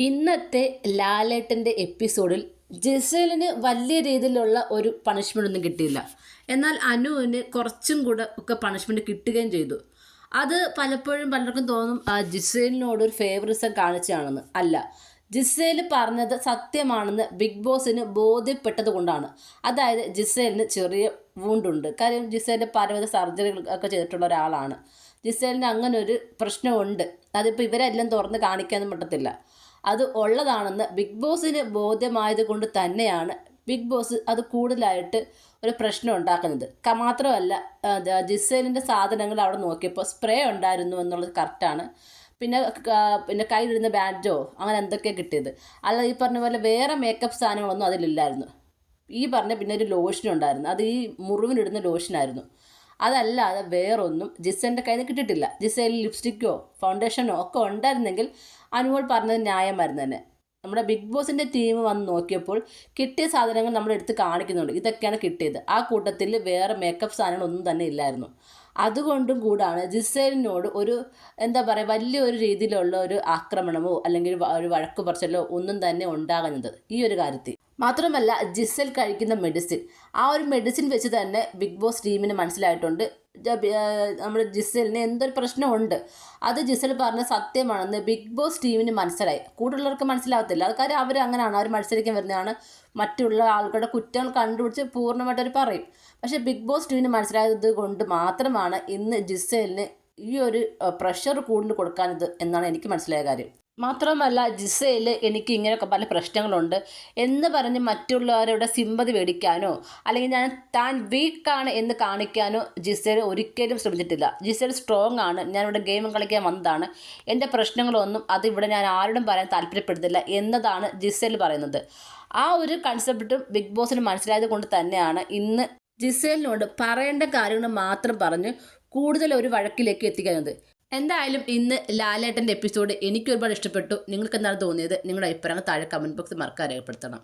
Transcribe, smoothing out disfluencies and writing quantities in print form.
ഇന്നത്തെ ലാലേട്ടൻ്റെ എപ്പിസോഡിൽ ജിസേലിന് വലിയ രീതിയിലുള്ള ഒരു പണിഷ്മെൻ്റ് ഒന്നും കിട്ടിയില്ല. എന്നാൽ അനുവിന് കുറച്ചും കൂടെ ഒക്കെ പണിഷ്മെൻറ്റ് കിട്ടുകയും ചെയ്തു. അത് പലപ്പോഴും പലർക്കും തോന്നും ജിസേലിനോട് ഒരു ഫേവറിസം കാണിച്ചാണെന്ന്. അല്ല, ജിസേൽ പറഞ്ഞത് സത്യമാണെന്ന് ബിഗ് ബോസിന് ബോധ്യപ്പെട്ടത് കൊണ്ടാണ്. അതായത് ജിസേലിന് ചെറിയ വൂണ്ടുണ്ട്. കാര്യം ജിസേലിൻ്റെ പലവിധ സർജറികൾ ഒക്കെ ചെയ്തിട്ടുള്ള ഒരാളാണ്. ജിസേലിന് അങ്ങനെ ഒരു പ്രശ്നമുണ്ട്. അതിപ്പോൾ ഇവരെല്ലാം തുറന്ന് കാണിക്കാനും പറ്റത്തില്ല. അത് ഉള്ളതാണെന്ന് ബിഗ് ബോസിന് ബോധ്യമായത് കൊണ്ട് തന്നെയാണ് ബിഗ് ബോസ് അത് കൂടുതലായിട്ട് ഒരു പ്രശ്നം ഉണ്ടാക്കുന്നത്. മാത്രമല്ല, ജിസേലിൻ്റെ സാധനങ്ങൾ അവിടെ നോക്കിയപ്പോൾ സ്പ്രേ ഉണ്ടായിരുന്നു എന്നുള്ളത് കറക്റ്റാണ്. പിന്നെ കയ്യിലിടുന്ന ബാൻഡോ അങ്ങനെ എന്തൊക്കെയാണ് കിട്ടിയത്. അല്ല, ഈ പറഞ്ഞ പോലെ വേറെ മേക്കപ്പ് സാധനങ്ങളൊന്നും അതിലില്ലായിരുന്നു. ഈ പറഞ്ഞ പിന്നെ ഒരു ലോഷൻ ഉണ്ടായിരുന്നു. അത് ഈ മുറിവിനിടുന്ന ലോഷനായിരുന്നു. അതല്ലാതെ വേറൊന്നും ജിസേലിൻ്റെ കയ്യിൽ നിന്ന് കിട്ടിയിട്ടില്ല. ജിസേലിൽ ലിപ്സ്റ്റിക്കോ ഫൗണ്ടേഷനോ ഒക്കെ ഉണ്ടായിരുന്നെങ്കിൽ അനുമോൾ പറഞ്ഞത് ന്യായമായിരുന്നു തന്നെ. നമ്മുടെ ബിഗ് ബോസിൻ്റെ ടീം വന്ന് നോക്കിയപ്പോൾ കിട്ടിയ സാധനങ്ങൾ നമ്മൾ എടുത്ത് കാണിക്കുന്നുണ്ട്. ഇതൊക്കെയാണ് കിട്ടിയത്. ആ കൂട്ടത്തിൽ വേറെ മേക്കപ്പ് സാധനങ്ങളൊന്നും തന്നെ ഇല്ലായിരുന്നു. അതുകൊണ്ടും കൂടാണ് ജിസേലിനോട് ഒരു എന്താ പറയുക വലിയൊരു രീതിയിലുള്ള ഒരു ആക്രമണമോ അല്ലെങ്കിൽ ഒരു വഴക്ക് പറച്ചിലോ ഒന്നും തന്നെ ഉണ്ടാകുന്നത് ഈ ഒരു കാര്യത്തിൽ. മാത്രമല്ല, ജിസേൽ കഴിക്കുന്ന മെഡിസിൻ, ആ ഒരു മെഡിസിൻ വെച്ച് തന്നെ ബിഗ് ബോസ് ടീമിന് മനസ്സിലായിട്ടുണ്ട് നമ്മുടെ ജിസേലിന് എന്തൊരു പ്രശ്നമുണ്ട്. അത് ജിസേൽ പറഞ്ഞ സത്യമാണെന്ന് ബിഗ് ബോസ് ടീമിന് മനസ്സിലായി. കൂടുതലുള്ളവർക്ക് മനസ്സിലാവത്തില്ല. അത് കാര്യം അവർ അങ്ങനെയാണ്, അവർ മത്സരിക്കാൻ വരുന്നതാണ്. മറ്റുള്ള ആൾക്കാരുടെ കുറ്റങ്ങൾ കണ്ടുപിടിച്ച് പൂർണ്ണമായിട്ട് അവർ പറയും. പക്ഷേ ബിഗ് ബോസ് ടീമിന് മനസ്സിലായത് കൊണ്ട് മാത്രമാണ് ഇന്ന് ജിസേലിന് ഈ ഒരു പ്രഷർ കൂടുതൽ കൊടുക്കാനത് എന്നാണ് എനിക്ക് മനസ്സിലായ കാര്യം. മാത്രമല്ല, ജിസേൽ എനിക്ക് ഇങ്ങനെയൊക്കെ പല പ്രശ്നങ്ങളുണ്ട് എന്ന് പറഞ്ഞ് മറ്റുള്ളവരുടെ സിമ്പതി മേടിക്കാനോ അല്ലെങ്കിൽ താൻ വീക്കാണ് എന്ന് കാണിക്കാനോ ജിസേൽ ഒരിക്കലും ശ്രമിച്ചിട്ടില്ല. ജിസേൽ സ്ട്രോങ് ആണ്. ഞാനിവിടെ ഗെയിം കളിക്കാൻ വന്നതാണ്. എൻ്റെ പ്രശ്നങ്ങളൊന്നും അതിവിടെ ഞാൻ ആരോടും പറയാൻ താല്പര്യപ്പെടുന്നില്ല എന്നതാണ് ജിസേൽ പറയുന്നത്. ആ ഒരു കൺസെപ്റ്റും ബിഗ് ബോസിന് മനസ്സിലായത് കൊണ്ട് തന്നെയാണ് ഇന്ന് ജിസേലിനോട് പറയേണ്ട കാര്യങ്ങൾ മാത്രം പറഞ്ഞ് കൂടുതൽ ഒരു വഴക്കിലേക്ക് എത്തിക്കുന്നത്. എന്തായാലും ഇന്ന് ലാലേട്ടൻ്റെ എപ്പിസോഡ് എനിക്ക് ഒരുപാട് ഇഷ്ടപ്പെട്ടു. നിങ്ങൾക്ക് എന്താണ് തോന്നിയത്? നിങ്ങളുടെ അഭിപ്രായങ്ങൾ താഴെ കമൻറ്റ് ബോക്സിൽ മറക്കാതെ രേഖപ്പെടുത്തണം.